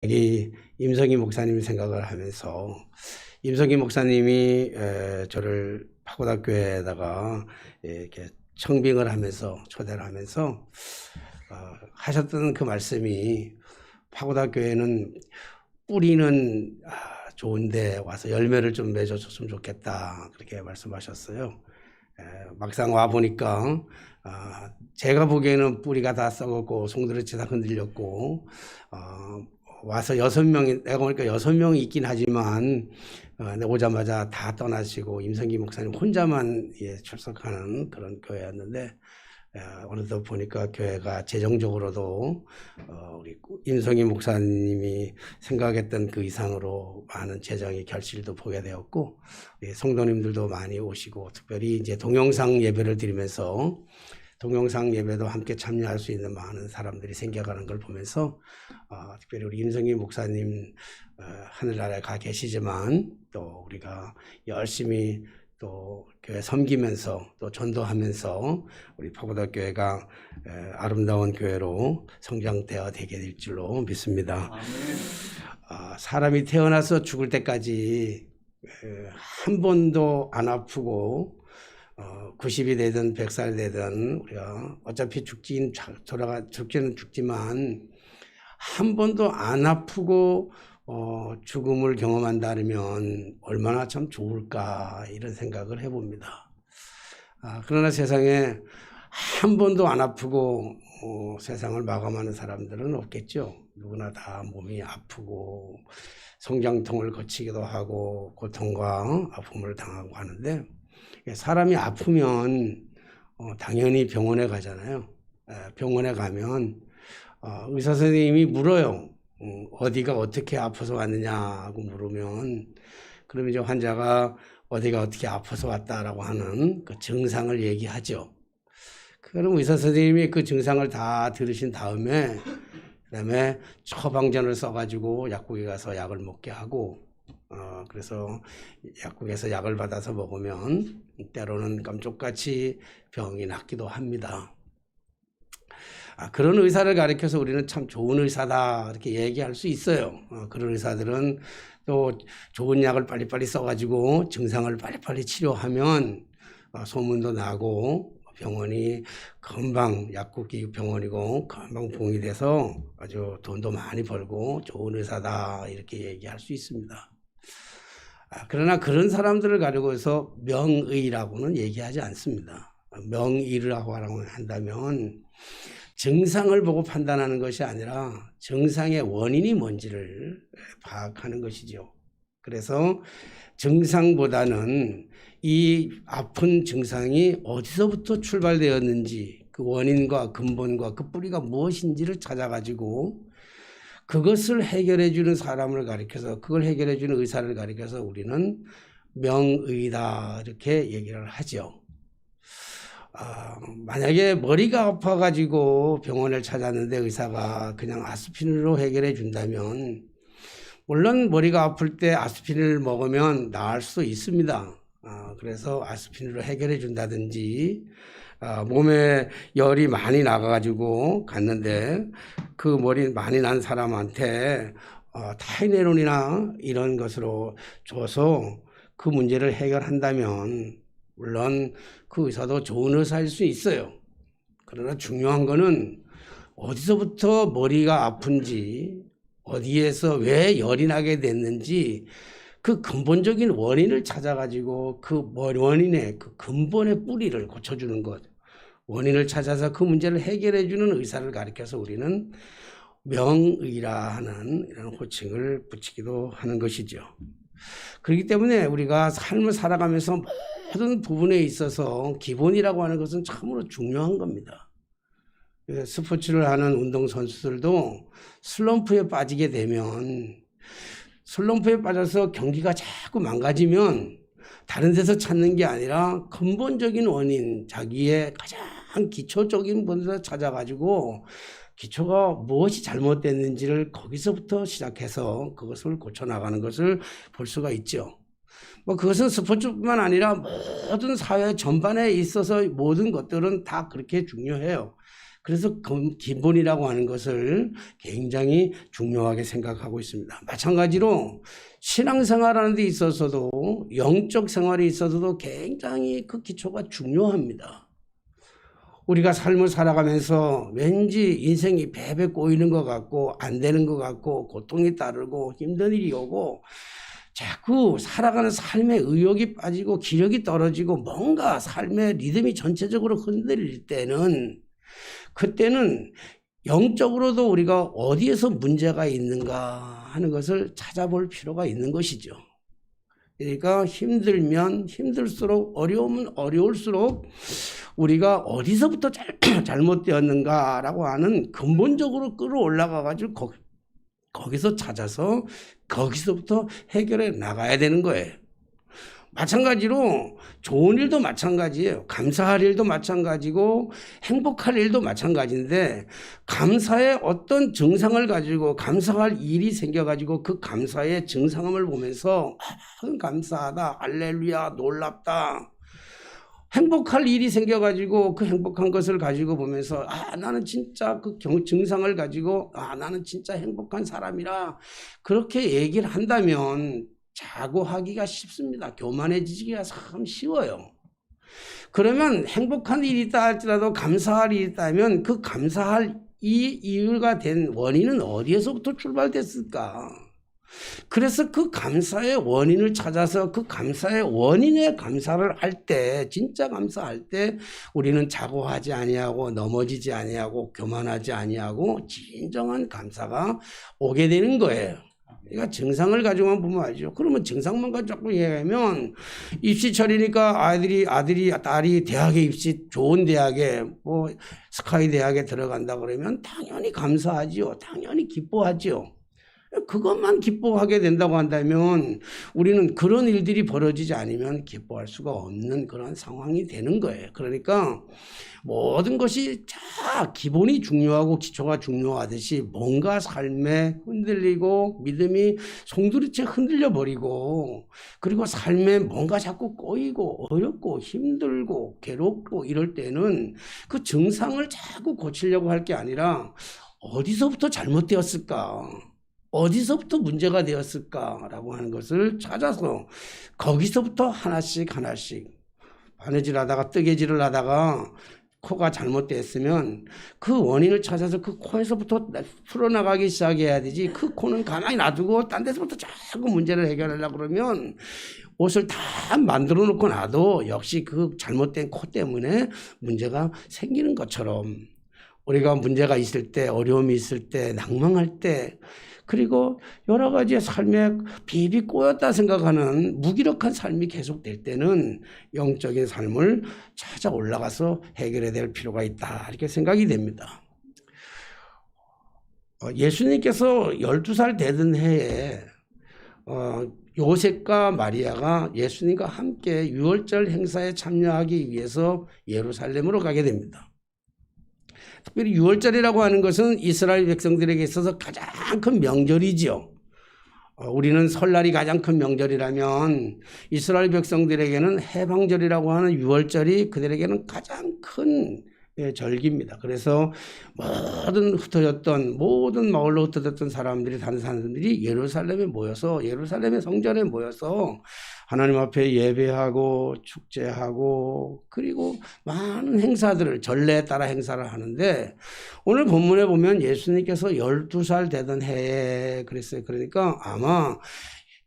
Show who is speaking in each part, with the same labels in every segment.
Speaker 1: 이 임성희 목사님 생각을 하면서 임성희 목사님이 저를 파고다교회에다가 이렇게 청빙을 하면서 초대를 하면서 하셨던 그 말씀이 파고다교회는 뿌리는 좋은데 와서 열매를 좀 맺어줬으면 좋겠다, 그렇게 말씀하셨어요. 막상 와 보니까 제가 보기에는 뿌리가 다 썩었고 송두리째 다 흔들렸고 와서 6명이, 내가 보니까 6명이 있긴 하지만 오자마자 다 떠나시고 임성기 목사님 혼자만 출석하는 그런 교회였는데, 어느덧 보니까 교회가 재정적으로도 우리 임성희 목사님이 생각했던 그 이상으로 많은 재정의 결실도 보게 되었고, 성도님들도 많이 오시고, 특별히 이제 동영상 예배를 드리면서 동영상 예배도 함께 참여할 수 있는 많은 사람들이 생겨가는 걸 보면서 특별히 우리 임성희 목사님 하늘나라에 가 계시지만 또 우리가 열심히 또 교회 섬기면서 또 전도하면서 우리 파고다교회가 아름다운 교회로 성장되어 되게 될 줄로 믿습니다. 사람이 태어나서 죽을 때까지 한 번도 안 아프고 90이 되든 100살 되든 우리가 어차피 죽지는 죽지만 한 번도 안 아프고 죽음을 경험한다면 얼마나 참 좋을까, 이런 생각을 해봅니다. 그러나 세상에 한 번도 안 아프고 세상을 마감하는 사람들은 없겠죠. 누구나 다 몸이 아프고 성장통을 거치기도 하고 고통과 아픔을 당하고 하는데, 사람이 아프면 당연히 병원에 가잖아요. 병원에 가면 의사 선생님이 물어요. 어디가 어떻게 아파서 왔느냐고 물으면, 그러면 이제 환자가 어디가 어떻게 아파서 왔다라고 하는 그 증상을 얘기하죠. 그럼 의사 선생님이 그 증상을 다 들으신 다음에 그다음에 처방전을 써가지고 약국에 가서 약을 먹게 하고, 그래서 약국에서 약을 받아서 먹으면 때로는 깜짝같이 병이 낫기도 합니다. 그런 의사를 가리켜서 우리는 참 좋은 의사다, 이렇게 얘기할 수 있어요. 그런 의사들은 또 좋은 약을 빨리빨리 써가지고 증상을 빨리빨리 치료하면 소문도 나고 병원이 금방, 약국이 병원이고 금방 봉이 돼서 아주 돈도 많이 벌고 좋은 의사다, 이렇게 얘기할 수 있습니다. 그러나 그런 사람들을 가지고 해서 명의라고는 얘기하지 않습니다. 명의라고 한다면 증상을 보고 판단하는 것이 아니라 증상의 원인이 뭔지를 파악하는 것이죠. 그래서 증상보다는 이 아픈 증상이 어디서부터 출발되었는지, 그 원인과 근본과 그 뿌리가 무엇인지를 찾아가지고 그것을 해결해 주는 사람을 가리켜서, 그걸 해결해 주는 의사를 가리켜서 우리는 명의다, 이렇게 얘기를 하죠. 만약에 머리가 아파가지고 병원을 찾았는데 의사가 그냥 아스피린으로 해결해 준다면, 물론 머리가 아플 때 아스피린을 먹으면 나을 수 있습니다. 그래서 아스피린으로 해결해 준다든지, 몸에 열이 많이 나가가지고 갔는데 그 머리 많이 난 사람한테 타이레놀이나 이런 것으로 줘서 그 문제를 해결한다면 물론 그 의사도 좋은 의사일 수 있어요. 그러나 중요한 거는 어디서부터 머리가 아픈지, 어디에서 왜 열이 나게 됐는지 그 근본적인 원인을 찾아가지고 그 원인의 그 근본의 뿌리를 고쳐주는 것, 원인을 찾아서 그 문제를 해결해주는 의사를 가리켜서 우리는 명의라 하는 이런 호칭을 붙이기도 하는 것이죠. 그렇기 때문에 우리가 삶을 살아가면서 모든 부분에 있어서 기본이라고 하는 것은 참으로 중요한 겁니다. 스포츠를 하는 운동선수들도 슬럼프에 빠지게 되면, 슬럼프에 빠져서 경기가 자꾸 망가지면 다른 데서 찾는 게 아니라 근본적인 원인, 자기의 가장 기초적인 분에서 찾아가지고 기초가 무엇이 잘못됐는지를 거기서부터 시작해서 그것을 고쳐나가는 것을 볼 수가 있죠. 그것은 스포츠뿐만 아니라 모든 사회 전반에 있어서 모든 것들은 다 그렇게 중요해요. 그래서 기본이라고 하는 것을 굉장히 중요하게 생각하고 있습니다. 마찬가지로 신앙생활하는 데 있어서도 영적 생활에 있어서도 굉장히 그 기초가 중요합니다. 우리가 삶을 살아가면서 왠지 인생이 배배 꼬이는 것 같고 안 되는 것 같고 고통이 따르고 힘든 일이 오고 자꾸 살아가는 삶의 의욕이 빠지고 기력이 떨어지고 뭔가 삶의 리듬이 전체적으로 흔들릴 때는 그때는 영적으로도 우리가 어디에서 문제가 있는가 하는 것을 찾아볼 필요가 있는 것이죠. 그러니까 힘들면 힘들수록 어려우면 어려울수록 우리가 어디서부터 잘못되었는가라고 하는 근본적으로 끌어올라가 가지고 거기서 찾아서 거기서부터 해결해 나가야 되는 거예요. 마찬가지로 좋은 일도 마찬가지예요. 감사할 일도 마찬가지고 행복할 일도 마찬가지인데 감사의 어떤 증상을 가지고 감사할 일이 생겨가지고 그 감사의 증상을 보면서 감사하다, 할렐루야, 놀랍다. 행복할 일이 생겨가지고 그 행복한 것을 가지고 보면서 나는 진짜 그 증상을 가지고 나는 진짜 행복한 사람이라 그렇게 얘기를 한다면 자고하기가 쉽습니다. 교만해지기가 참 쉬워요. 그러면 행복한 일이 있다 할지라도 감사할 일이 있다면 그 감사할 이유가 된 원인은 어디에서부터 출발됐을까? 그래서 그 감사의 원인을 찾아서 그 감사의 원인에 감사를 할 때 진짜 감사할 때 우리는 자고하지 아니하고 넘어지지 아니하고 교만하지 아니하고 진정한 감사가 오게 되는 거예요. 그러니까 증상을 가지고만 보면 알죠. 그러면 증상만 가지고 자꾸 얘기하면 입시철이니까 아들이 딸이 대학에 좋은 대학에 스카이 대학에 들어간다 그러면 당연히 감사하지요. 당연히 기뻐하지요. 그것만 기뻐하게 된다고 한다면 우리는 그런 일들이 벌어지지 않으면 기뻐할 수가 없는 그런 상황이 되는 거예요. 그러니까 모든 것이 다 기본이 중요하고 기초가 중요하듯이 뭔가 삶에 흔들리고 믿음이 송두리째 흔들려 버리고 그리고 삶에 뭔가 자꾸 꼬이고 어렵고 힘들고 괴롭고 이럴 때는 그 증상을 자꾸 고치려고 할 게 아니라 어디서부터 잘못되었을까? 어디서부터 문제가 되었을까라고 하는 것을 찾아서 거기서부터 하나씩 바느질 하다가 뜨개질을 하다가 코가 잘못됐으면 그 원인을 찾아서 그 코에서부터 풀어나가기 시작해야 되지 그 코는 가만히 놔두고 딴 데서부터 자꾸 문제를 해결하려고 그러면 옷을 다 만들어 놓고 놔도 역시 그 잘못된 코 때문에 문제가 생기는 것처럼 우리가 문제가 있을 때 어려움이 있을 때 낭망할 때 그리고 여러 가지의 삶에 비비 꼬였다 생각하는 무기력한 삶이 계속될 때는 영적인 삶을 찾아 올라가서 해결해야 될 필요가 있다 이렇게 생각이 됩니다. 예수님께서 12살 되던 해에 요셉과 마리아가 예수님과 함께 유월절 행사에 참여하기 위해서 예루살렘으로 가게 됩니다. 특별히 유월절이라고 하는 것은 이스라엘 백성들에게 있어서 가장 큰 명절이지요. 우리는 설날이 가장 큰 명절이라면 이스라엘 백성들에게는 해방절이라고 하는 유월절이 그들에게는 가장 큰 절기입니다. 그래서 모든 마을로 흩어졌던 다른 사람들이 예루살렘의 성전에 모여서 하나님 앞에 예배하고 축제하고 그리고 많은 행사들을 전례에 따라 행사를 하는데 오늘 본문에 보면 예수님께서 12살 되던 해에 그랬어요. 그러니까 아마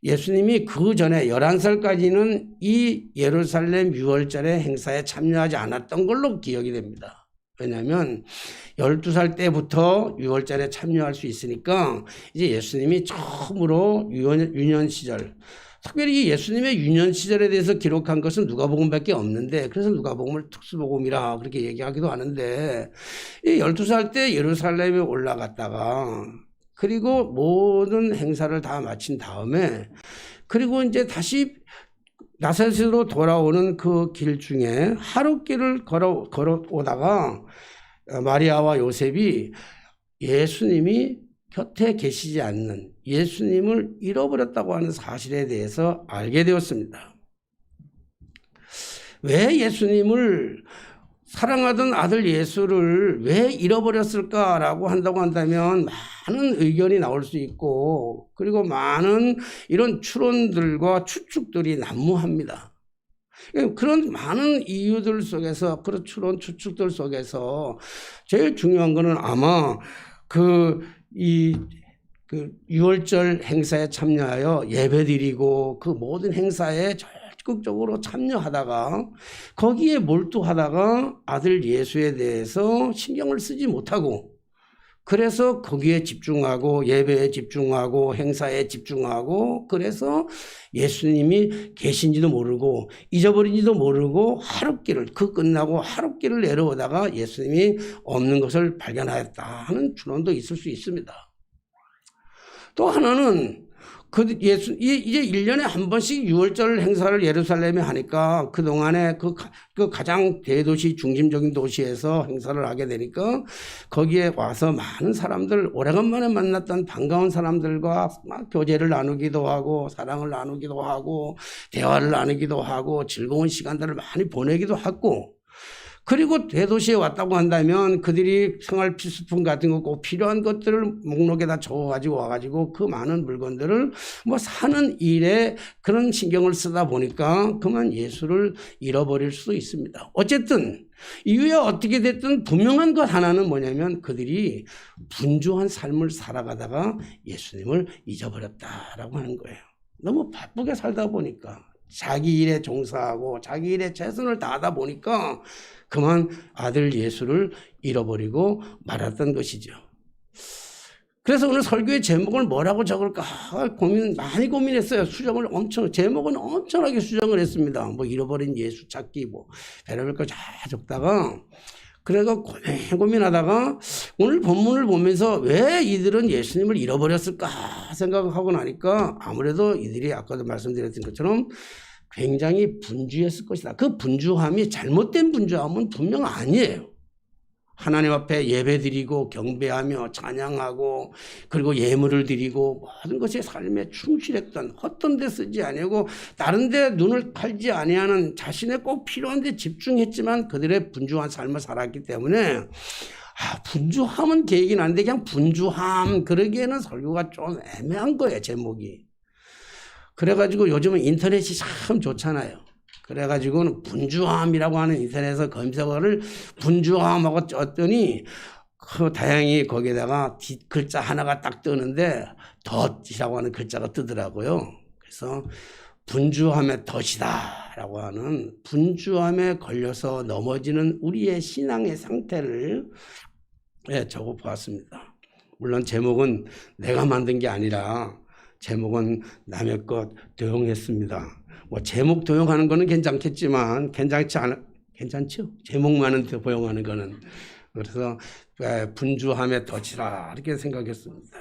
Speaker 1: 예수님이 그 전에 11살까지는 이 예루살렘 유월절의 행사에 참여하지 않았던 걸로 기억이 됩니다. 왜냐하면 12살 때부터 유월절에 참여할 수 있으니까 이제 예수님이 처음으로 유년 시절 특별히 예수님의 유년 시절에 대해서 기록한 것은 누가복음밖에 없는데 그래서 누가복음을 특수복음이라 그렇게 얘기하기도 하는데 12살 때 예루살렘에 올라갔다가 그리고 모든 행사를 다 마친 다음에 그리고 이제 다시 나사렛으로 돌아오는 그 길 중에 하룻길을 걸어오다가 마리아와 요셉이 예수님이 곁에 계시지 않는 예수님을 잃어버렸다고 하는 사실에 대해서 알게 되었습니다. 왜 예수님을 사랑하던 아들 예수를 왜 잃어버렸을까라고 한다면 많은 의견이 나올 수 있고, 그리고 많은 이런 추론들과 추측들이 난무합니다. 그런 많은 이유들 속에서, 그런 추론 추측들 속에서 제일 중요한 거는 아마 그 6월절 행사에 참여하여 예배드리고 그 모든 행사에 적극적으로 참여하다가 거기에 몰두하다가 아들 예수에 대해서 신경을 쓰지 못하고, 그래서 거기에 집중하고 예배에 집중하고 행사에 집중하고, 그래서 예수님이 계신지도 모르고 잊어버린지도 모르고 하룻길을, 그 끝나고 하룻길을 내려오다가 예수님이 없는 것을 발견하였다 하는 추론도 있을 수 있습니다. 또 하나는 이제 1년에 한 번씩 6월절 행사를 예루살렘에 하니까 그동안에 그 가장 대도시, 중심적인 도시에서 행사를 하게 되니까 거기에 와서 많은 사람들, 오래간만에 만났던 반가운 사람들과 막 교제를 나누기도 하고 사랑을 나누기도 하고 대화를 나누기도 하고 즐거운 시간들을 많이 보내기도 하고, 그리고 대도시에 왔다고 한다면 그들이 생활 필수품 같은 거 꼭 필요한 것들을 목록에다 적어가지고 와가지고 그 많은 물건들을 뭐 사는 일에 그런 신경을 쓰다 보니까 그만 예수를 잃어버릴 수도 있습니다. 어쨌든 이후에 어떻게 됐든 분명한 것 하나는 뭐냐면 그들이 분주한 삶을 살아가다가 예수님을 잊어버렸다라고 하는 거예요. 너무 바쁘게 살다 보니까, 자기 일에 종사하고 자기 일에 최선을 다하다 보니까 그만 아들 예수를 잃어버리고 말았던 것이죠. 그래서 오늘 설교의 제목을 뭐라고 적을까 많이 고민했어요. 제목은 엄청나게 수정을 했습니다. 뭐 잃어버린 예수 찾기, 뭐 별의별 거 다 적다가, 그래서 고민하다가 오늘 본문을 보면서 왜 이들은 예수님을 잃어버렸을까 생각하고 나니까 아무래도 이들이 아까도 말씀드렸던 것처럼 굉장히 분주했을 것이다. 그 분주함이 잘못된 분주함은 분명 아니에요. 하나님 앞에 예배드리고 경배하며 찬양하고 그리고 예물을 드리고 모든 것이 삶에 충실했던, 헛된 데 쓰지 아니하고 다른 데 눈을 팔지 아니하는, 자신의 꼭 필요한 데 집중했지만 그들의 분주한 삶을 살았기 때문에 분주함은 계획이 나는데 그냥 분주함 그러기에는 설교가 좀 애매한 거예요, 제목이. 그래가지고 요즘은 인터넷이 참 좋잖아요. 그래가지고는 분주함이라고 하는 인터넷에서 검색어를 분주함하고 쪘더니 다행히 거기에다가 뒷글자 하나가 딱 뜨는데 덫이라고 하는 글자가 뜨더라고요. 그래서 분주함의 덫이다 라고 하는, 분주함에 걸려서 넘어지는 우리의 신앙의 상태를 적어 보았습니다. 물론 제목은 내가 만든 게 아니라 제목은 남의 것 도용했습니다. 뭐 제목 도용하는 거는 괜찮겠지만 괜찮죠? 제목만은 도용하는 거는. 그래서 분주함의 덫이라 이렇게 생각했습니다.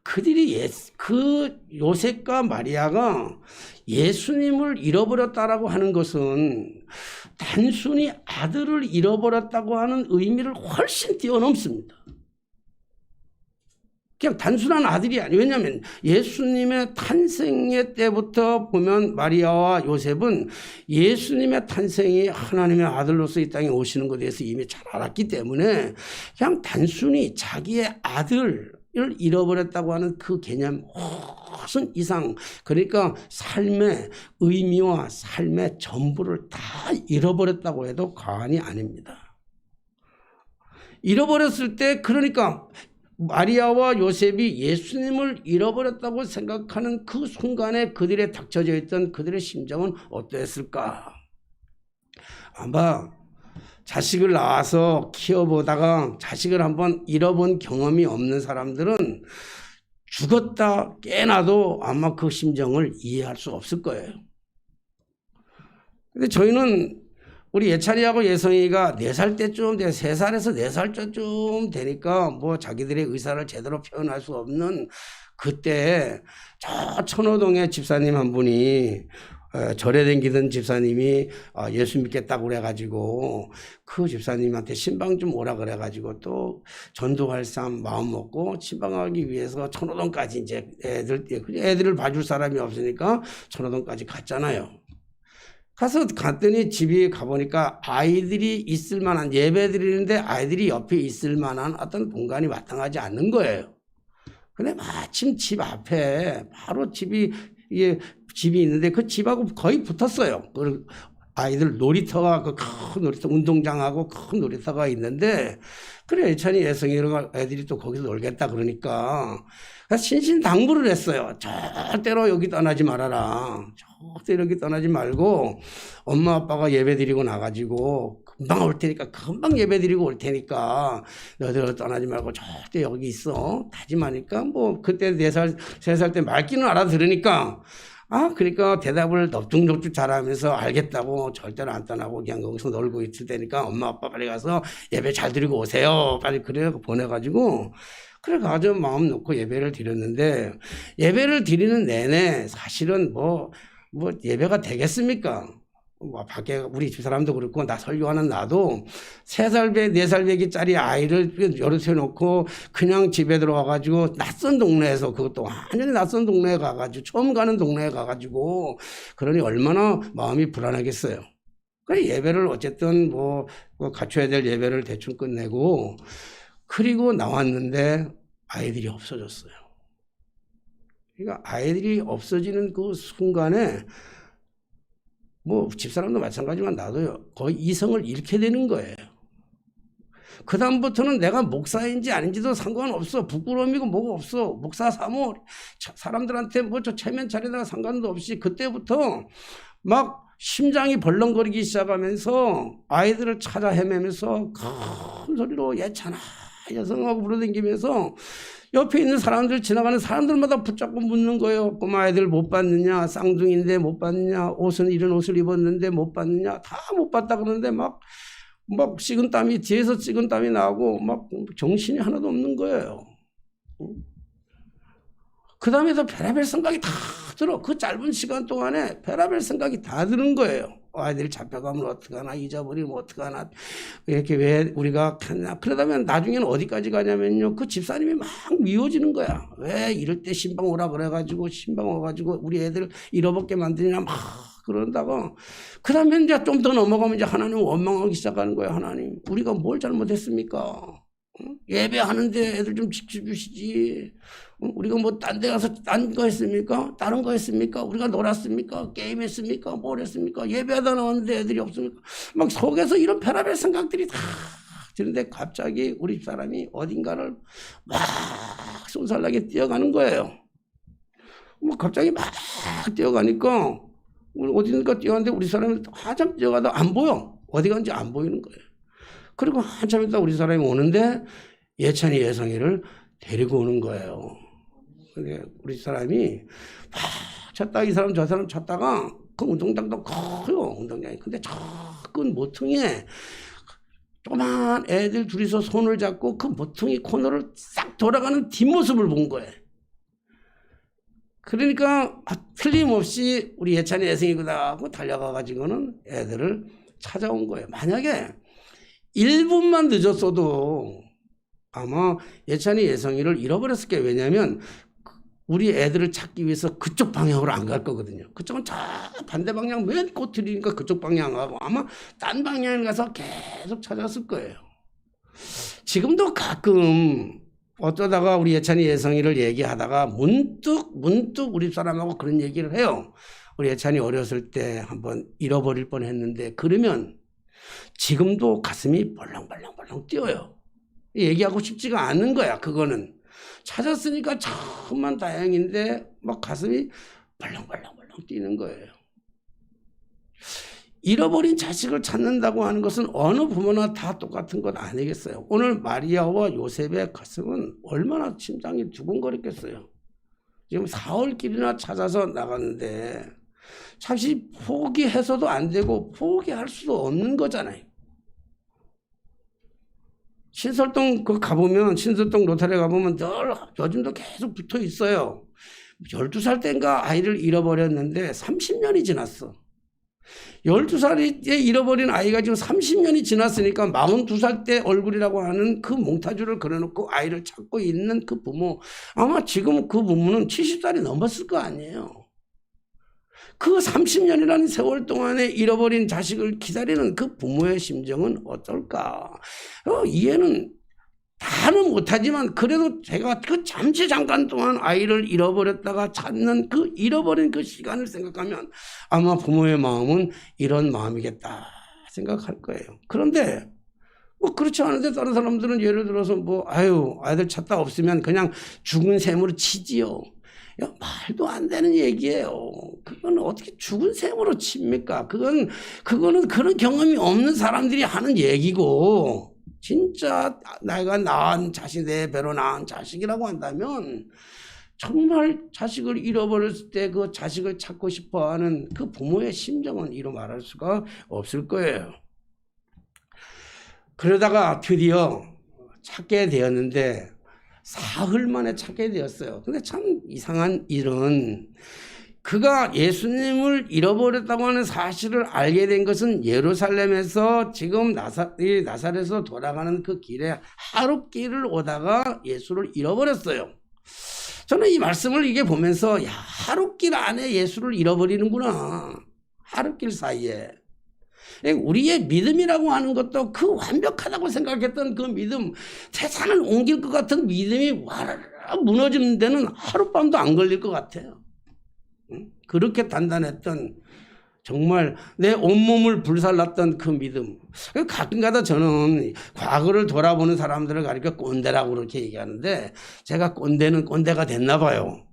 Speaker 1: 그들이 그 요셉과 마리아가 예수님을 잃어버렸다라고 하는 것은 단순히 아들을 잃어버렸다고 하는 의미를 훨씬 뛰어넘습니다. 그냥 단순한 아들이 아니에요. 왜냐하면 예수님의 탄생의 때부터 보면 마리아와 요셉은 예수님의 탄생이 하나님의 아들로서 이 땅에 오시는 것에 대해서 이미 잘 알았기 때문에 그냥 단순히 자기의 아들을 잃어버렸다고 하는 그 개념 훨씬 이상, 그러니까 삶의 의미와 삶의 전부를 다 잃어버렸다고 해도 과언이 아닙니다. 잃어버렸을 때, 그러니까 마리아와 요셉이 예수님을 잃어버렸다고 생각하는 그 순간에 그들의 닥쳐져 있던 그들의 심정은 어떠했을까? 아마 자식을 낳아서 키워보다가 자식을 한번 잃어본 경험이 없는 사람들은 죽었다 깨나도 아마 그 심정을 이해할 수 없을 거예요. 근데 저희는 우리 예찬이하고 예성이가 4살 때쯤, 3살에서 4살 때쯤 되니까 뭐 자기들의 의사를 제대로 표현할 수 없는 그때 저 천호동에 집사님 한 분이 절에 댕기던 집사님이 예수 믿겠다고 그래가지고 그 집사님한테 신방 좀 오라 그래가지고 또 전도할 사람 마음 먹고 신방하기 위해서 천호동까지 이제 애들을 봐줄 사람이 없으니까 천호동까지 갔잖아요. 가서 갔더니 집이 가보니까 아이들이 있을 만한, 예배 드리는데 아이들이 옆에 있을 만한 어떤 공간이 마땅하지 않는 거예요. 근데 마침 집 앞에 바로 이게 집이 있는데 그 집하고 거의 붙었어요. 그 아이들 놀이터가, 그 큰 놀이터, 운동장하고 큰 놀이터가 있는데, 그래, 예찬이 예성이가 애들이 또 거기서 놀겠다 그러니까 신신당부를 했어요. 절대로 여기 떠나지 말아라. 절대로 여기 떠나지 말고 엄마 아빠가 예배 드리고 나가지고 금방 올 테니까, 금방 예배 드리고 올 테니까 너희들 떠나지 말고 절대 여기 있어. 다짐하니까 뭐 그때 4살, 3살 때 말귀는 알아들으니까 그러니까 대답을 넙죽넙죽 잘하면서 알겠다고, 절대로 안 떠나고 그냥 거기서 놀고 있을 테니까 엄마 아빠 빨리 가서 예배 잘 드리고 오세요. 빨리 그래 보내가지고 그래가지고 마음 놓고 예배를 드렸는데, 예배를 드리는 내내 사실은 뭐 예배가 되겠습니까? 뭐 밖에 우리 집사람도 그렇고 나 설교하는 나도 3살 배, 4살 배기짜리 아이를 여럿에 놓고 그냥 집에 들어와가지고 낯선 동네에서, 그것도 완전히 낯선 동네에 가가지고, 처음 가는 동네에 가가지고, 그러니 얼마나 마음이 불안하겠어요. 그래 예배를 어쨌든 갖춰야 될 예배를 대충 끝내고 그리고 나왔는데 아이들이 없어졌어요. 그러니까 아이들이 없어지는 그 순간에 집사람도 마찬가지지만 나도요, 거의 이성을 잃게 되는 거예요. 그 다음부터는 내가 목사인지 아닌지도 상관없어. 부끄러움이고 뭐가 없어. 목사 사모, 사람들한테 저 체면 차리다가 상관도 없이, 그때부터 막 심장이 벌렁거리기 시작하면서 아이들을 찾아 헤매면서 큰 소리로 예찬아, 예성하고 부르댕기면서 옆에 있는 사람들, 지나가는 사람들마다 붙잡고 묻는 거예요. 꼬마 아이들 못 봤느냐? 쌍둥이인데 못 봤느냐? 옷은 이런 옷을 입었는데 못 봤느냐? 다 못 봤다 그러는데 막 식은땀이, 뒤에서 식은땀이 나고 막 정신이 하나도 없는 거예요. 그 다음에도 별의별 생각이 다 들어. 그 짧은 시간 동안에 별의별 생각이 다 드는 거예요. 아이들이 잡혀가면 어떡하나, 잊어버리면 어떡하나, 이렇게 왜 우리가 갔나. 그러다면 나중에는 어디까지 가냐면요, 그 집사님이 막 미워지는 거야. 왜 이럴 때 신방 오라 그래가지고, 신방 와가지고 우리 애들 잃어먹게 만드냐 막 그런다고. 그 다음에 이제 좀 더 넘어가면 이제 하나님 원망하기 시작하는 거야. 하나님, 우리가 뭘 잘못했습니까? 예배하는데 애들 좀 지켜주시지. 우리가 딴 데 가서 딴 거 했습니까? 다른 거 했습니까? 우리가 놀았습니까? 게임했습니까? 뭘 했습니까? 예배하다 나왔는데 애들이 없습니까? 막 속에서 이런 별의별 생각들이 다 드는데, 갑자기 우리 사람이 어딘가를 막 쏜살나게 뛰어가는 거예요. 갑자기 막 뛰어가니까, 어딘가 뛰어가는데 우리 사람이 한참 뛰어가다 안 보여. 어디 간지 안 보이는 거예요. 그리고 한참 있다 우리 사람이 오는데 예찬이, 예성이를 데리고 오는 거예요. 근데 우리 사람이 막 찾다가, 이 사람 저 사람 찾다가, 그 운동장도 커요, 운동장이. 근데 저 큰 모퉁이에 조그만 애들 둘이서 손을 잡고 그 모퉁이 코너를 싹 돌아가는 뒷모습을 본 거예요. 그러니까 틀림없이 우리 예찬이, 예성이구나 하고 달려가가지고는 애들을 찾아온 거예요. 만약에 1분만 늦었어도 아마 예찬이, 예성이를 잃어버렸을 거예요. 왜냐하면 우리 애들을 찾기 위해서 그쪽 방향으로 안 갈 거거든요. 그쪽은 저 반대 방향, 맨 꼬투리니까 그쪽 방향 가고 아마 딴 방향을 가서 계속 찾았을 거예요. 지금도 가끔 어쩌다가 우리 예찬이, 예성이를 얘기하다가 문득 우리 사람하고 그런 얘기를 해요. 우리 예찬이 어렸을 때 한번 잃어버릴 뻔했는데, 그러면 지금도 가슴이 벌렁벌렁 뛰어요. 얘기하고 싶지가 않은 거야. 그거는 찾았으니까 천만 다행인데 막 가슴이 벌렁벌렁 뛰는 거예요. 잃어버린 자식을 찾는다고 하는 것은 어느 부모나 다 똑같은 것 아니겠어요? 오늘 마리아와 요셉의 가슴은 얼마나 심장이 두근거렸겠어요. 지금 4월길이나 찾아서 나갔는데 사실 포기해서도 안 되고 포기할 수도 없는 거잖아요. 신설동 가보면, 신설동 로타리에 가보면 늘 요즘도 계속 붙어 있어요. 12살 때인가 아이를 잃어버렸는데 30년이 지났어. 12살에 잃어버린 아이가 지금 30년이 지났으니까 42살 때 얼굴이라고 하는 그 몽타주를 그려놓고 아이를 찾고 있는 그 부모, 아마 지금 그 부모는 70살이 넘었을 거 아니에요. 그 30년이라는 세월 동안에 잃어버린 자식을 기다리는 그 부모의 심정은 어떨까? 이해는 다는 못하지만 그래도 제가 그 잠깐 동안 아이를 잃어버렸다가 찾는 그 잃어버린 그 시간을 생각하면 아마 부모의 마음은 이런 마음이겠다 생각할 거예요. 그런데 뭐 그렇지 않은데 다른 사람들은 예를 들어서 뭐 아이들 찾다 없으면 그냥 죽은 셈으로 치지요. 야, 말도 안 되는 얘기예요. 그건 어떻게 죽은 셈으로 칩니까? 그거는 그런 경험이 없는 사람들이 하는 얘기고, 진짜 내가 낳은 자식, 내 배로 낳은 자식이라고 한다면 정말 자식을 잃어버렸을 때 그 자식을 찾고 싶어하는 그 부모의 심정은 이루 말할 수가 없을 거예요. 그러다가 드디어 찾게 되었는데 사흘 만에 찾게 되었어요. 근데 참 이상한 일은 그가 예수님을 잃어버렸다고 하는 사실을 알게 된 것은 예루살렘에서 지금 나사렛에서 돌아가는 그 길에 하룻길을 오다가 예수를 잃어버렸어요. 저는 이 말씀을 이게 보면서 하룻길 안에 예수를 잃어버리는구나. 하룻길 사이에. 우리의 믿음이라고 하는 것도 그 완벽하다고 생각했던 그 믿음, 세상을 옮길 것 같은 믿음이 와르르 무너지는 데는 하룻밤도 안 걸릴 것 같아요. 그렇게 단단했던, 정말 내 온몸을 불살랐던 그 믿음. 가끔가다 저는 과거를 돌아보는 사람들을 가리켜 꼰대라고 그렇게 얘기하는데, 제가 꼰대가 됐나 봐요.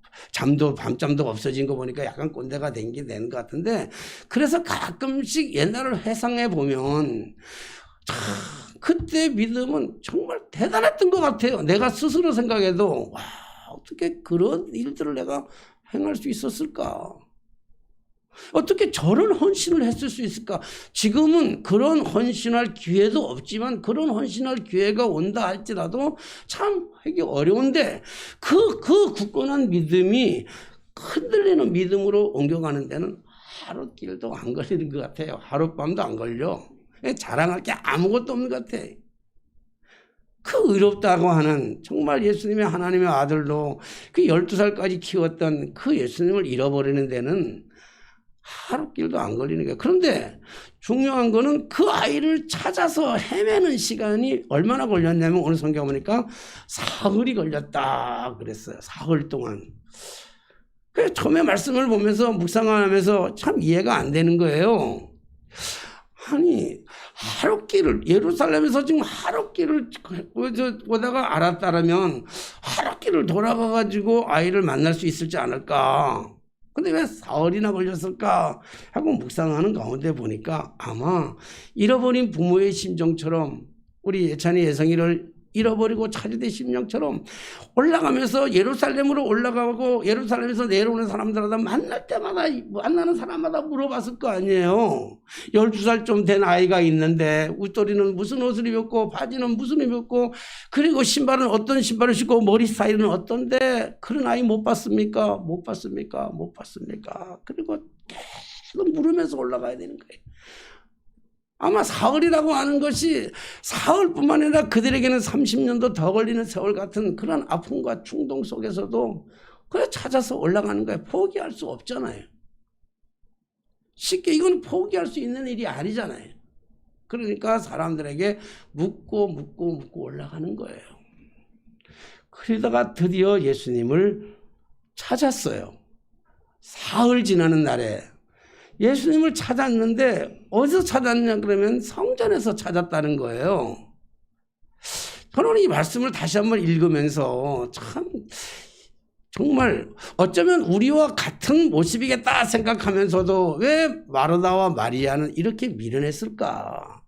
Speaker 1: 밤잠도 없어진 거 보니까 약간 꼰대가 된 것 같은데, 그래서 가끔씩 옛날을 회상해 보면 그때 믿음은 정말 대단했던 것 같아요. 내가 스스로 생각해도 와, 어떻게 그런 일들을 내가 행할 수 있었을까? 어떻게 저런 헌신을 했을 수 있을까? 지금은 그런 헌신할 기회도 없지만 그런 헌신할 기회가 온다 할지라도 참 하기 어려운데 그 굳건한 믿음이 흔들리는 믿음으로 옮겨가는 데는 하루길도 안 걸리는 것 같아요. 하룻밤도 안 걸려. 자랑할 게 아무것도 없는 것 같아. 그 의롭다고 하는 정말 예수님의 하나님의 아들로 그 12살까지 키웠던 그 예수님을 잃어버리는 데는 하루길도 안 걸리는 거예요. 그런데 중요한 거는 그 아이를 찾아서 헤매는 시간이 얼마나 걸렸냐면 오늘 성경 보니까 사흘이 걸렸다 그랬어요. 사흘 동안. 그래서 처음에 말씀을 보면서 묵상하면서 참 이해가 안 되는 거예요. 아니 하룻길을 예루살렘에서 지금 하룻길을 오다가 알았다라면 하룻길을 돌아가가지고 아이를 만날 수 있을지 않을까. 근데 왜 사흘이나 걸렸을까 하고 묵상하는 가운데 보니까 아마 잃어버린 부모의 심정처럼 우리 예찬이 예성이를 잃어버리고 찾으된 심정처럼 올라가면서 예루살렘으로 올라가고 예루살렘에서 내려오는 사람들마다 만나는 사람마다 물어봤을 거 아니에요. 12살 좀 된 아이가 있는데 웃돌이는 무슨 옷을 입었고 바지는 무슨 입었고 그리고 신발은 어떤 신발을 신고 머리 스타일은 어떤데 그런 아이 못 봤습니까? 못 봤습니까? 못 봤습니까? 그리고 계속 물으면서 올라가야 되는 거예요. 아마 사흘이라고 하는 것이 사흘뿐만 아니라 그들에게는 30년도 더 걸리는 세월 같은 그런 아픔과 충동 속에서도 그래 찾아서 올라가는 거예요. 포기할 수 없잖아요. 쉽게 이건 포기할 수 있는 일이 아니잖아요. 그러니까 사람들에게 묻고 올라가는 거예요. 그러다가 드디어 예수님을 찾았어요. 사흘 지나는 날에 예수님을 찾았는데 어디서 찾았냐 그러면 성전에서 찾았다는 거예요. 저는 이 말씀을 다시 한번 읽으면서 참 정말 어쩌면 우리와 같은 모습이겠다 생각하면서도 왜 마르다와 마리아는 이렇게 미련했을까?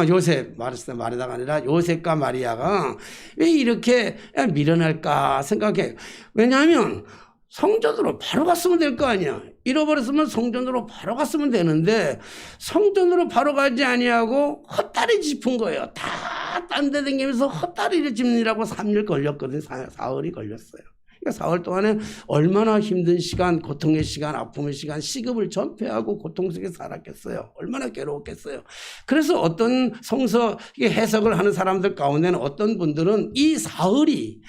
Speaker 1: 요셉, 마르다가 아니라 요셉과 마리아가 왜 이렇게 미련할까 생각해. 왜냐하면 성전으로 바로 갔으면 될 거 아니야. 잃어버렸으면 성전으로 바로 갔으면 되는데 성전으로 바로 가지 아니하고 헛다리 짚은 거예요. 다 딴 데 다니면서 헛다리를 짚느라고 3일 걸렸거든요. 사흘이 걸렸어요. 그러니까 사흘 동안에 얼마나 힘든 시간, 고통의 시간, 아픔의 시간, 시급을 전폐하고 고통 속에 살았겠어요. 얼마나 괴로웠겠어요. 그래서 어떤 성서 해석을 하는 사람들 가운데는 어떤 분들은 이 사흘이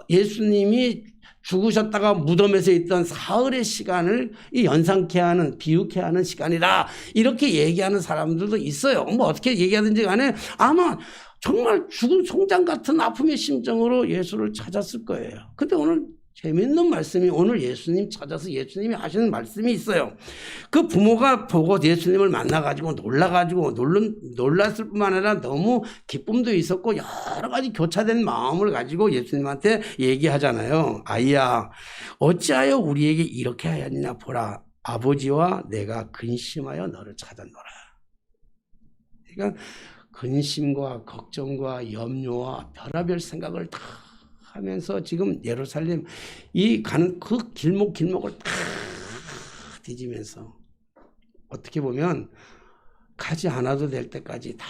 Speaker 1: 예수님이 죽으셨다가 무덤에서 있던 사흘의 시간을 이 연상케 하는, 비유케 하는 시간이다. 이렇게 얘기하는 사람들도 있어요. 뭐 어떻게 얘기하든지 간에 아마 정말 죽은 송장 같은 아픔의 심정으로 예수를 찾았을 거예요. 근데 오늘 재밌는 말씀이, 오늘 예수님 찾아서 예수님이 하시는 말씀이 있어요. 그 부모가 보고 예수님을 만나가지고 놀라가지고 놀랐을 뿐만 아니라 너무 기쁨도 있었고 여러 가지 교차된 마음을 가지고 예수님한테 얘기하잖아요. 아이야, 어찌하여 우리에게 이렇게 하였느냐 보라. 아버지와 내가 근심하여 너를 찾았노라. 그러니까 근심과 걱정과 염려와 별의별 생각을 다 하면서 지금 예루살렘 이 가는 그 길목을 다 뒤지면서 어떻게 보면 가지 않아도 될 때까지 다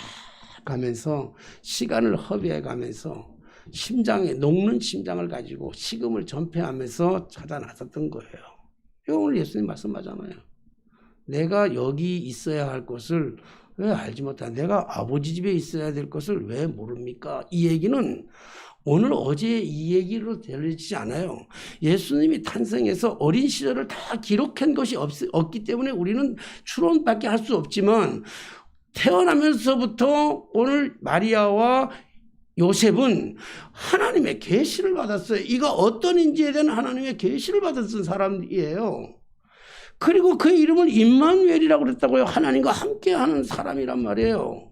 Speaker 1: 가면서 시간을 허비해 가면서 심장에 녹는 심장을 가지고 식음을 전폐하면서 찾아 나섰던 거예요. 오늘 예수님 말씀하잖아요. 내가 여기 있어야 할 것을 왜 알지 못하냐? 내가 아버지 집에 있어야 될 것을 왜 모릅니까? 이 얘기는 오늘 어제 이 얘기로 들리지 않아요. 예수님이 탄생해서 어린 시절을 다 기록한 것이 없기 때문에 우리는 추론밖에 할 수 없지만 태어나면서부터 오늘 마리아와 요셉은 하나님의 계시를 받았어요. 이가 어떤 인지에 대한 하나님의 계시를 받았던 사람이에요. 그리고 그의 이름을 임마누엘이라고 그랬다고요. 하나님과 함께하는 사람이란 말이에요.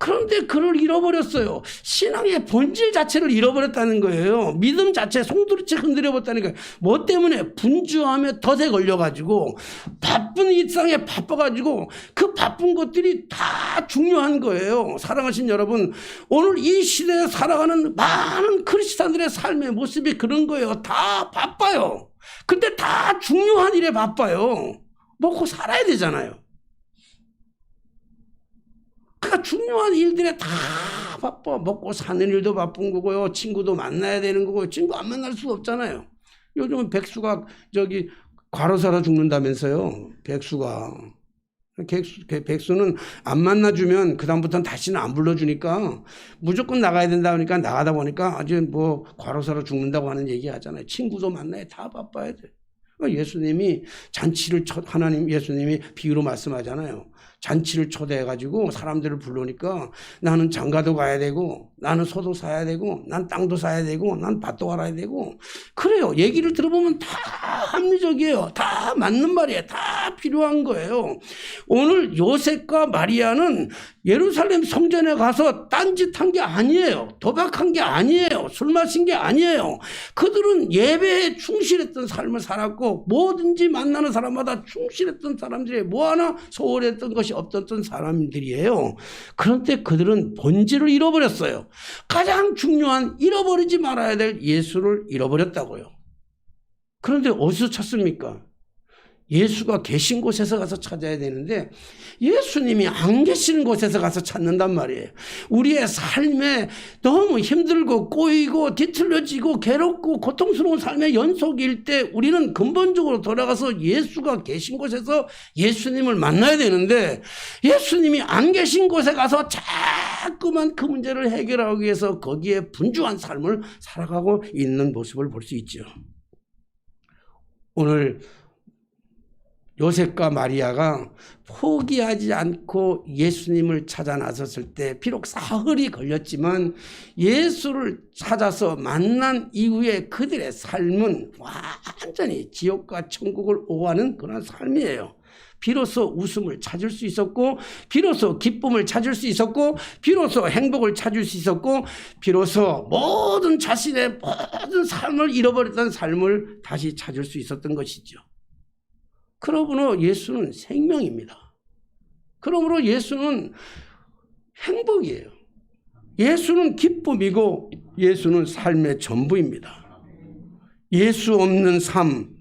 Speaker 1: 그런데 그를 잃어버렸어요. 신앙의 본질 자체를 잃어버렸다는 거예요. 믿음 자체 송두리째 흔들어버렸다는 거예요. 뭐 때문에? 분주함에 덫에 걸려가지고 바쁜 일상에 바빠가지고 그 바쁜 것들이 다 중요한 거예요. 사랑하신 여러분, 오늘 이 시대에 살아가는 많은 크리스찬들의 삶의 모습이 그런 거예요. 다 바빠요. 근데 다 중요한 일에 바빠요. 먹고 살아야 되잖아요. 그러니까 중요한 일들에 다 바빠. 먹고 사는 일도 바쁜 거고요. 친구도 만나야 되는 거고요. 친구 안 만날 수 없잖아요. 요즘은 백수가 과로사로 죽는다면서요. 백수는 안 만나주면 그다음부터는 다시는 안 불러주니까 무조건 나가야 된다 하니까 나가다 보니까 아주 뭐 과로사로 죽는다고 하는 얘기 하잖아요. 친구도 만나야 다 바빠야 돼. 예수님이 예수님이 비유로 말씀하잖아요. 잔치를 초대해가지고 사람들을 부르니까 나는 장가도 가야 되고 나는 소도 사야 되고 난 땅도 사야 되고 난 밭도 갈아야 되고 그래요. 얘기를 들어보면 다 합리적이에요. 다 맞는 말이에요. 다 필요한 거예요. 오늘 요셉과 마리아는 예루살렘 성전에 가서 딴짓한 게 아니에요. 도박한 게 아니에요. 술 마신 게 아니에요. 그들은 예배에 충실했던 삶을 살았고 뭐든지 만나는 사람마다 충실했던 사람들이 뭐 하나 소홀했던 것이 없었던 사람들이에요. 그런데 그들은 본질을 잃어버렸어요. 가장 중요한 잃어버리지 말아야 될 예수를 잃어버렸다고요. 그런데 어디서 찾습니까? 예수가 계신 곳에서 가서 찾아야 되는데 예수님이 안 계시는 곳에서 가서 찾는단 말이에요. 우리의 삶에 너무 힘들고 꼬이고 뒤틀려지고 괴롭고 고통스러운 삶의 연속일 때 우리는 근본적으로 돌아가서 예수가 계신 곳에서 예수님을 만나야 되는데 예수님이 안 계신 곳에 가서 자꾸만 그 문제를 해결하기 위해서 거기에 분주한 삶을 살아가고 있는 모습을 볼 수 있죠. 오늘 요셉과 마리아가 포기하지 않고 예수님을 찾아 나섰을 때 비록 사흘이 걸렸지만 예수를 찾아서 만난 이후에 그들의 삶은 완전히 지옥과 천국을 오가는 그런 삶이에요. 비로소 웃음을 찾을 수 있었고 비로소 기쁨을 찾을 수 있었고 비로소 행복을 찾을 수 있었고 비로소 모든 자신의 모든 삶을 잃어버렸던 삶을 다시 찾을 수 있었던 것이죠. 그러므로 예수는 생명입니다. 그러므로 예수는 행복이에요. 예수는 기쁨이고 예수는 삶의 전부입니다. 예수 없는 삶,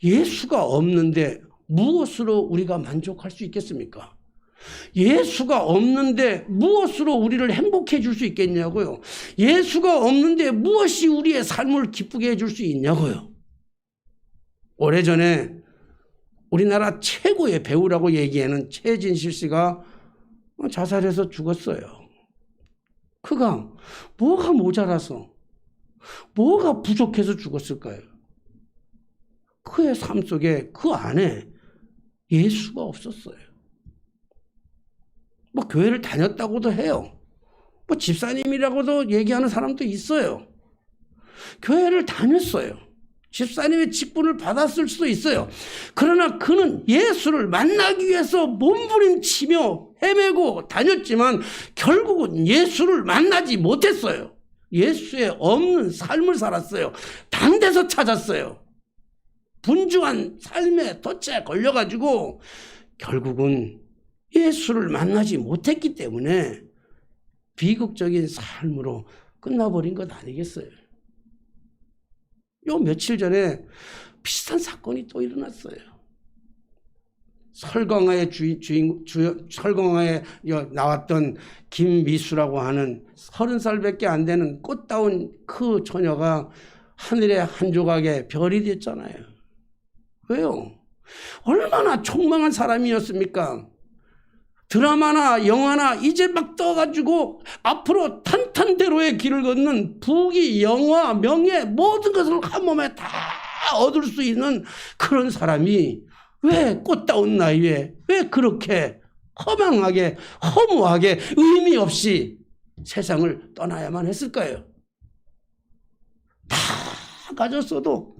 Speaker 1: 예수가 없는데 무엇으로 우리가 만족할 수 있겠습니까? 예수가 없는데 무엇으로 우리를 행복해 줄 수 있겠냐고요. 예수가 없는데 무엇이 우리의 삶을 기쁘게 해줄 수 있냐고요. 오래전에 우리나라 최고의 배우라고 얘기하는 최진실 씨가 자살해서 죽었어요. 그가 뭐가 모자라서 뭐가 부족해서 죽었을까요? 그의 삶 속에 그 안에 예수가 없었어요. 뭐 교회를 다녔다고도 해요. 뭐 집사님이라고도 얘기하는 사람도 있어요. 교회를 다녔어요. 집사님의 직분을 받았을 수도 있어요. 그러나 그는 예수를 만나기 위해서 몸부림치며 헤매고 다녔지만 결국은 예수를 만나지 못했어요. 예수의 없는 삶을 살았어요. 다른 데서 찾았어요. 분주한 삶에 덫에 걸려가지고 결국은 예수를 만나지 못했기 때문에 비극적인 삶으로 끝나버린 것 아니겠어요? 요 며칠 전에 비슷한 사건이 또 일어났어요. 설광화의 설광화에 나왔던 김미수라고 하는 30살밖에 안 되는 꽃다운 그 처녀가 하늘의 한 조각의 별이 됐잖아요. 왜요? 얼마나 총망한 사람이었습니까? 드라마나 영화나 이제 막 떠가지고 앞으로 탄탄대로의 길을 걷는 부귀, 영화, 명예 모든 것을 한 몸에 다 얻을 수 있는 그런 사람이 왜 꽃다운 나이에 왜 그렇게 허망하게 허무하게 의미 없이 세상을 떠나야만 했을까요? 다 가졌어도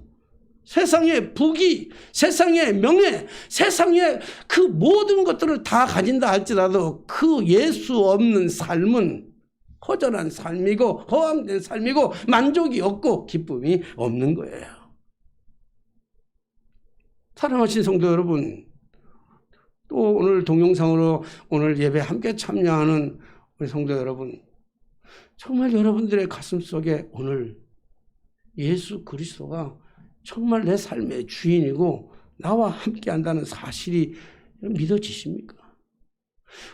Speaker 1: 세상의 부귀, 세상의 명예, 세상의 그 모든 것들을 다 가진다 할지라도 그 예수 없는 삶은 허전한 삶이고 허황된 삶이고 만족이 없고 기쁨이 없는 거예요. 사랑하신 성도 여러분, 또 오늘 동영상으로 오늘 예배 함께 참여하는 우리 성도 여러분, 정말 여러분들의 가슴 속에 오늘 예수 그리스도가 정말 내 삶의 주인이고 나와 함께 한다는 사실이 믿어지십니까?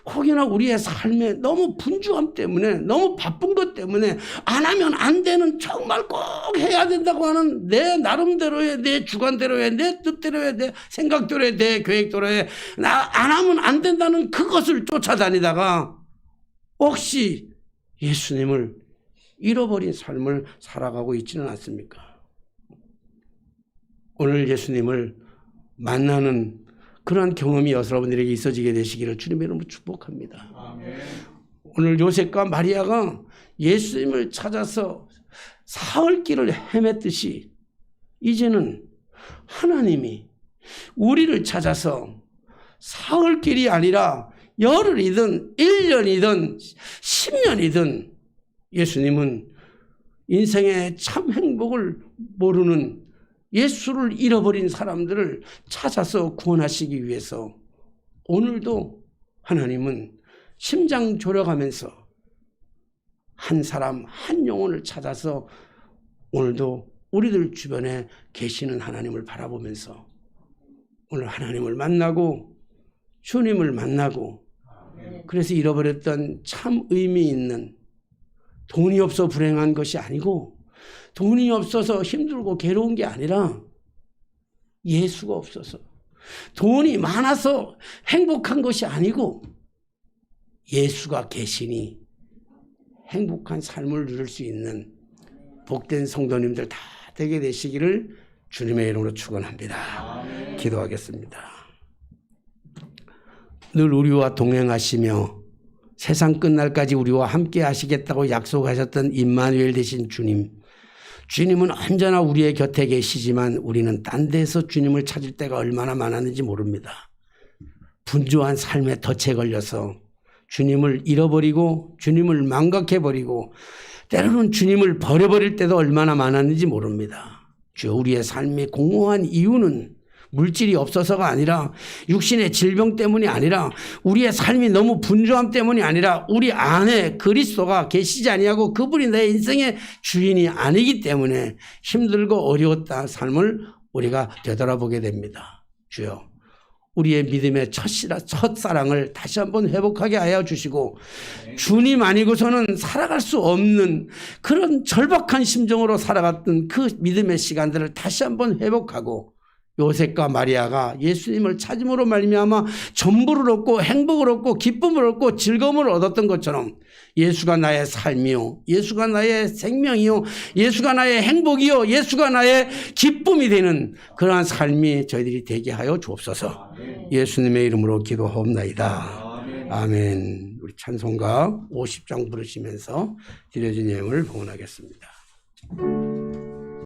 Speaker 1: 혹여나 우리의 삶에 너무 분주함 때문에 너무 바쁜 것 때문에 안 하면 안 되는 정말 꼭 해야 된다고 하는 내 나름대로의 내 주관대로의 내 뜻대로의 내 생각대로의 내 계획대로의 나 안 하면 안 된다는 그것을 쫓아다니다가 혹시 예수님을 잃어버린 삶을 살아가고 있지는 않습니까? 오늘 예수님을 만나는 그러한 경험이 여러분들에게 있어지게 되시기를 주님의 이름으로 축복합니다. 아멘. 오늘 요셉과 마리아가 예수님을 찾아서 사흘길을 헤맸듯이 이제는 하나님이 우리를 찾아서 사흘길이 아니라 열흘이든 1년이든 10년이든 예수님은 인생의 참 행복을 모르는 예수를 잃어버린 사람들을 찾아서 구원하시기 위해서 오늘도 하나님은 심장 졸여가면서 한 사람 한 영혼을 찾아서 오늘도 우리들 주변에 계시는 하나님을 바라보면서 오늘 하나님을 만나고 주님을 만나고 그래서 잃어버렸던 참 의미 있는 돈이 없어 불행한 것이 아니고 돈이 없어서 힘들고 괴로운 게 아니라 예수가 없어서 돈이 많아서 행복한 것이 아니고 예수가 계시니 행복한 삶을 누릴 수 있는 복된 성도님들 다 되게 되시기를 주님의 이름으로 축원합니다. 기도하겠습니다. 늘 우리와 동행하시며 세상 끝날까지 우리와 함께 하시겠다고 약속하셨던 임마누엘 되신 주님, 주님은 언제나 우리의 곁에 계시지만 우리는 딴 데서 주님을 찾을 때가 얼마나 많았는지 모릅니다. 분주한 삶의 덫에 걸려서 주님을 잃어버리고 주님을 망각해버리고 때로는 주님을 버려버릴 때도 얼마나 많았는지 모릅니다. 주여, 우리의 삶이 공허한 이유는 물질이 없어서가 아니라 육신의 질병 때문이 아니라 우리의 삶이 너무 분주함 때문이 아니라 우리 안에 그리스도가 계시지 아니하고 그분이 내 인생의 주인이 아니기 때문에 힘들고 어려웠다 삶을 우리가 되돌아보게 됩니다. 주여, 우리의 믿음의 첫사랑을 다시 한번 회복하게 하여 주시고 주님 아니고서는 살아갈 수 없는 그런 절박한 심정으로 살아갔던 그 믿음의 시간들을 다시 한번 회복하고 요셉과 마리아가 예수님을 찾음으로 말미암아 전부를 얻고 행복을 얻고 기쁨을 얻고 즐거움을 얻었던 것처럼 예수가 나의 삶이요, 예수가 나의 생명이요, 예수가 나의 행복이요, 예수가 나의 기쁨이 되는 그러한 삶이 저희들이 되게 하여 주옵소서. 예수님의 이름으로 기도하옵나이다. 아멘. 우리 찬송가 50장 부르시면서 드려진 예물을 봉헌하겠습니다.